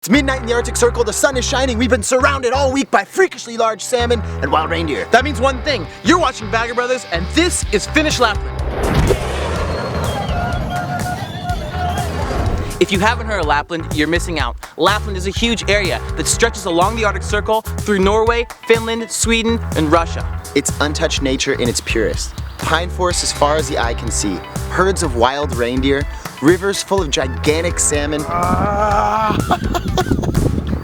It's midnight in the Arctic Circle, the sun is shining, we've been surrounded all week by freakishly large salmon and wild reindeer. That means one thing, you're watching Bagger Brothers and this is Finnish Lapland. If you haven't heard of Lapland, you're missing out. Lapland is a huge area that stretches along the Arctic Circle through Norway, Finland, Sweden, and Russia. It's untouched nature in its purest. Pine forests as far as the eye can see, herds of wild reindeer, rivers full of gigantic salmon,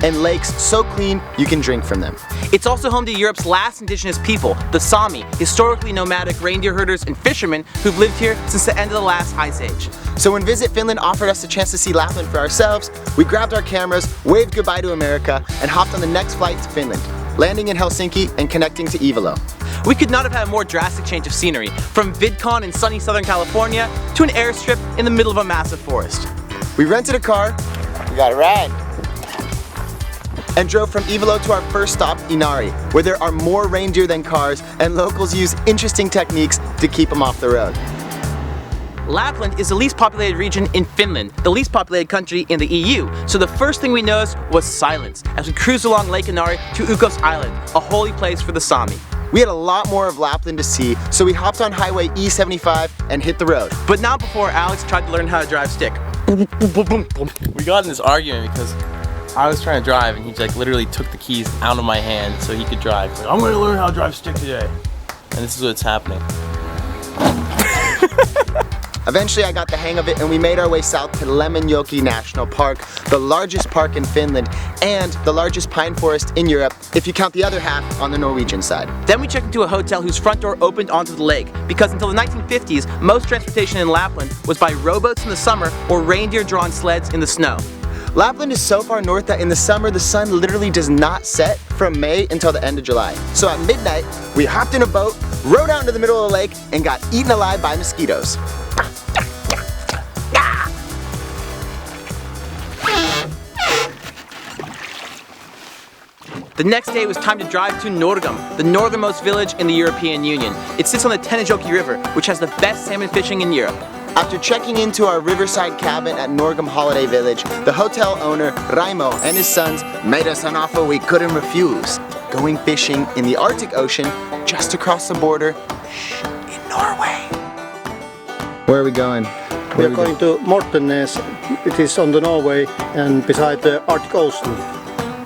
and lakes so clean you can drink from them. It's also home to Europe's last indigenous people, the Sámi, historically nomadic reindeer herders and fishermen who've lived here since the end of the last ice age. So when Visit Finland offered us a chance to see Lapland for ourselves, we grabbed our cameras, waved goodbye to America, and hopped on the next flight to Finland, landing in Helsinki and connecting to Ivalo. We could not have had a more drastic change of scenery, from VidCon in sunny Southern California to an airstrip in the middle of a massive forest. We rented a car, we got a ride, and drove from Ivalo to our first stop, Inari, where there are more reindeer than cars and locals use interesting techniques to keep them off the road. Lapland is the least populated region in Finland, the least populated country in the EU, so the first thing we noticed was silence as we cruised along Lake Inari to Ukos Island, a holy place for the Sámi. We had a lot more of Lapland to see, so we hopped on Highway E75 and hit the road. But not before Alex tried to learn how to drive stick. We got in this argument because I was trying to drive and he like literally took the keys out of my hand so he could drive. Like, I'm gonna learn how to drive stick today. And this is what's happening. Eventually I got the hang of it and we made our way south to Lemmenjoki National Park, the largest park in Finland and the largest pine forest in Europe, if you count the other half on the Norwegian side. Then we checked into a hotel whose front door opened onto the lake, because until the 1950s, most transportation in Lapland was by rowboats in the summer or reindeer-drawn sleds in the snow. Lapland is so far north that in the summer the sun literally does not set from May until the end of July. So at midnight, we hopped in a boat, rowed out into the middle of the lake, and got eaten alive by mosquitoes. The next day it was time to drive to Norgum, the northernmost village in the European Union. It sits on the Tenojoki River, which has the best salmon fishing in Europe. After checking into our riverside cabin at Norgum Holiday Village, the hotel owner, Raimo, and his sons made us an offer we couldn't refuse. Going fishing in the Arctic Ocean, just across the border, in Norway. Where are we going? We are going to Mortenes. It is on the Norway and beside the Arctic Ocean.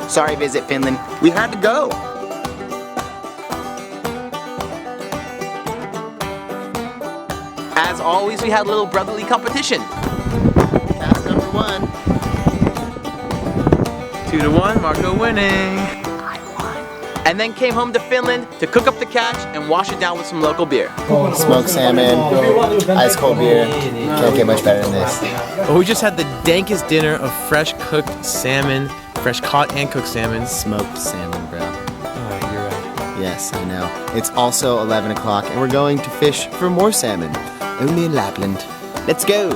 Sorry, Visit Finland, we had to go. As always, we had a little brotherly competition. Cast number 1. 2-1, Marco winning. I won. And then came home to Finland to cook up the catch and wash it down with some local beer. Smoked salmon, ice cold beer. Can't get much better than this. Well, we just had the dankest dinner of fresh cooked salmon, fresh caught and cooked salmon. Smoked salmon, bro. Oh, you're right. Yes, I know. It's also 11 o'clock and we're going to fish for more salmon. Only in Lapland. Let's go!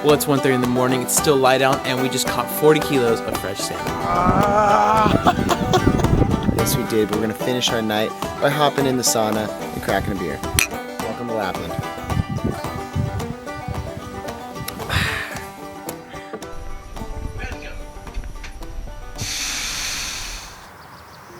Well, it's 1:30 in the morning, it's still light out, and we just caught 40 kilos of fresh salmon. Yes, we did. We're gonna finish our night by hopping in the sauna and cracking a beer. Welcome to Lapland.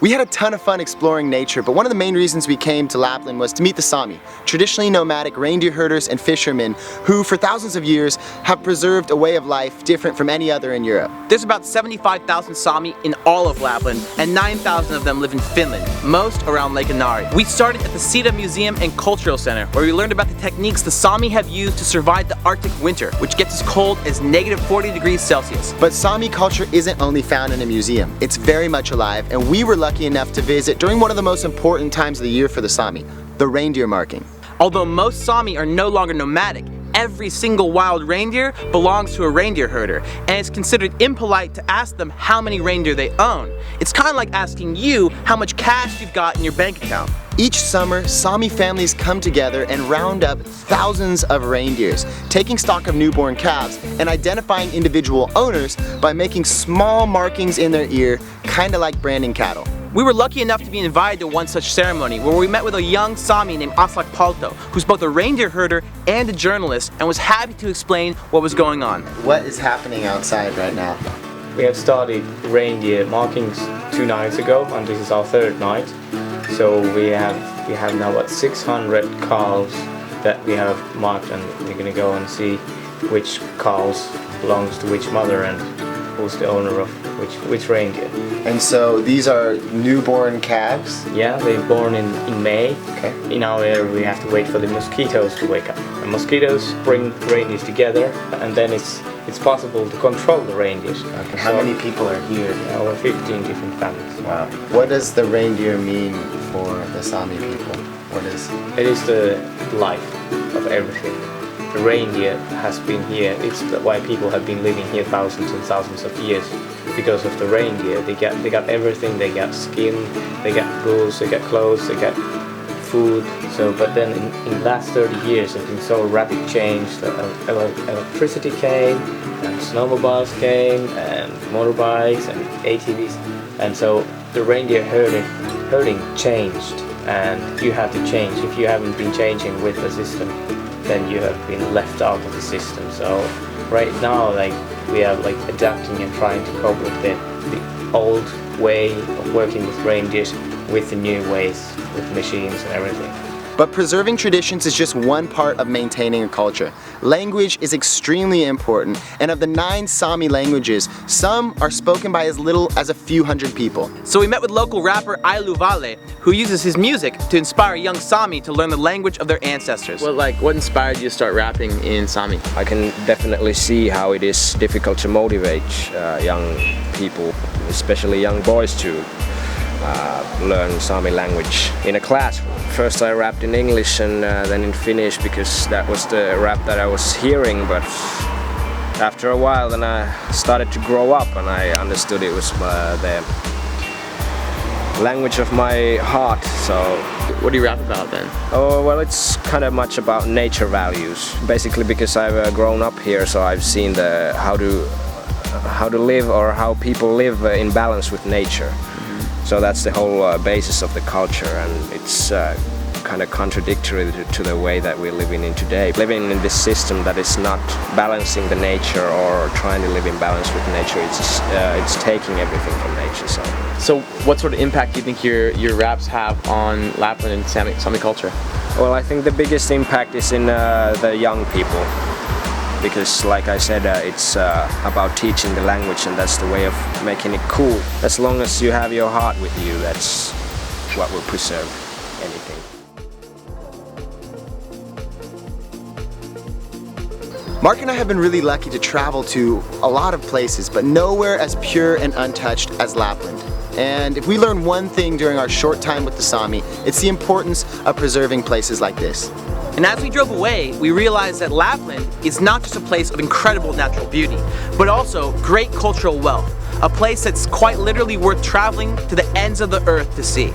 We had a ton of fun exploring nature, but one of the main reasons we came to Lapland was to meet the Sámi, traditionally nomadic reindeer herders and fishermen who for thousands of years have preserved a way of life different from any other in Europe. There's about 75,000 Sámi in all of Lapland, and 9,000 of them live in Finland, most around Lake Inari. We started at the Sita Museum and Cultural Center, where we learned about the techniques the Sámi have used to survive the Arctic winter, which gets as cold as -40 degrees Celsius. But Sámi culture isn't only found in a museum. It's very much alive, and we were lucky enough to visit during one of the most important times of the year for the Sámi, the reindeer marking. Although most Sámi are no longer nomadic, every single wild reindeer belongs to a reindeer herder, and it's considered impolite to ask them how many reindeer they own. It's kind of like asking you how much cash you've got in your bank account. Each summer, Sámi families come together and round up thousands of reindeers, taking stock of newborn calves and identifying individual owners by making small markings in their ear, kind of like branding cattle. We were lucky enough to be invited to one such ceremony where we met with a young Sami named Aslak Palto, who's both a reindeer herder and a journalist, and was happy to explain what was going on. What is happening outside right now? We have started reindeer markings 2 nights ago, and this is our 3rd night. So we have now about 600 cows that we have marked, and we're gonna go and see which cows belongs to which mother and who's the owner of which reindeer. And so these are newborn calves? Yeah, they're born in May. Okay. In our area we have to wait for the mosquitoes to wake up. And mosquitoes bring reindeers together, and then it's possible to control the reindeers. Okay. How many people are here? Over 15 different families. Wow. What does the reindeer mean for the Sami people? What is? It is the life of everything. The reindeer has been here. It's why people have been living here thousands and thousands of years. Because of the reindeer, they got everything. They got skin, they got rules, they got clothes, they got food. So, but then in the last 30 years, there's been so rapid change. Electricity came, and snowmobiles came, and motorbikes, and ATVs, and so the reindeer herding changed, and you have to change. If you haven't been changing with the system, then you have been left out of the system. So right now, like, we are like adapting and trying to cope with the old way of working with reindeers with the new ways, with machines and everything. But preserving traditions is just one part of maintaining a culture. Language is extremely important, and of the 9 Sami languages, some are spoken by as little as a few hundred people. So we met with local rapper Ailu Valle, who uses his music to inspire young Sami to learn the language of their ancestors. What inspired you to start rapping in Sami? I can definitely see how it is difficult to motivate young people, especially young boys, to learn Sami language in a classroom. First I rapped in English and then in Finnish because that was the rap that I was hearing, but after a while then I started to grow up and I understood it was the language of my heart. So what do you rap about then? Oh, well, it's kind of much about nature values. Basically because I've grown up here, so I've seen how to live, or how people live in balance with nature. So that's the whole basis of the culture, and it's kind of contradictory to the way that we're living in today. Living in this system that is not balancing the nature or trying to live in balance with nature, it's taking everything from nature. So what sort of impact do you think your raps have on Lapland and Sami culture? Well, I think the biggest impact is in the young people. Because, like I said, it's about teaching the language, and that's the way of making it cool. As long as you have your heart with you, that's what will preserve anything. Mark and I have been really lucky to travel to a lot of places, but nowhere as pure and untouched as Lapland. And if we learn one thing during our short time with the Sami, it's the importance of preserving places like this. And as we drove away, we realized that Lapland is not just a place of incredible natural beauty, but also great cultural wealth, a place that's quite literally worth traveling to the ends of the earth to see.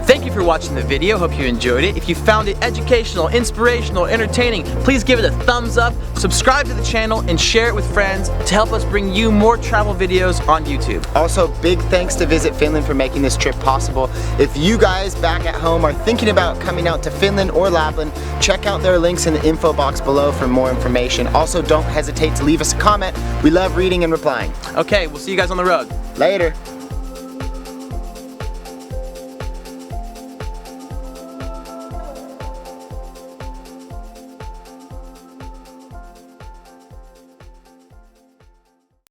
Thank you for watching the video, hope you enjoyed it. If you found it educational, inspirational, entertaining, please give it a thumbs up, subscribe to the channel, and share it with friends to help us bring you more travel videos on YouTube. Also, big thanks to Visit Finland for making this trip possible. If you guys back at home are thinking about coming out to Finland or Lapland, check out their links in the info box below for more information. Also, don't hesitate to leave us a comment. We love reading and replying. Okay, we'll see you guys on the road. Later.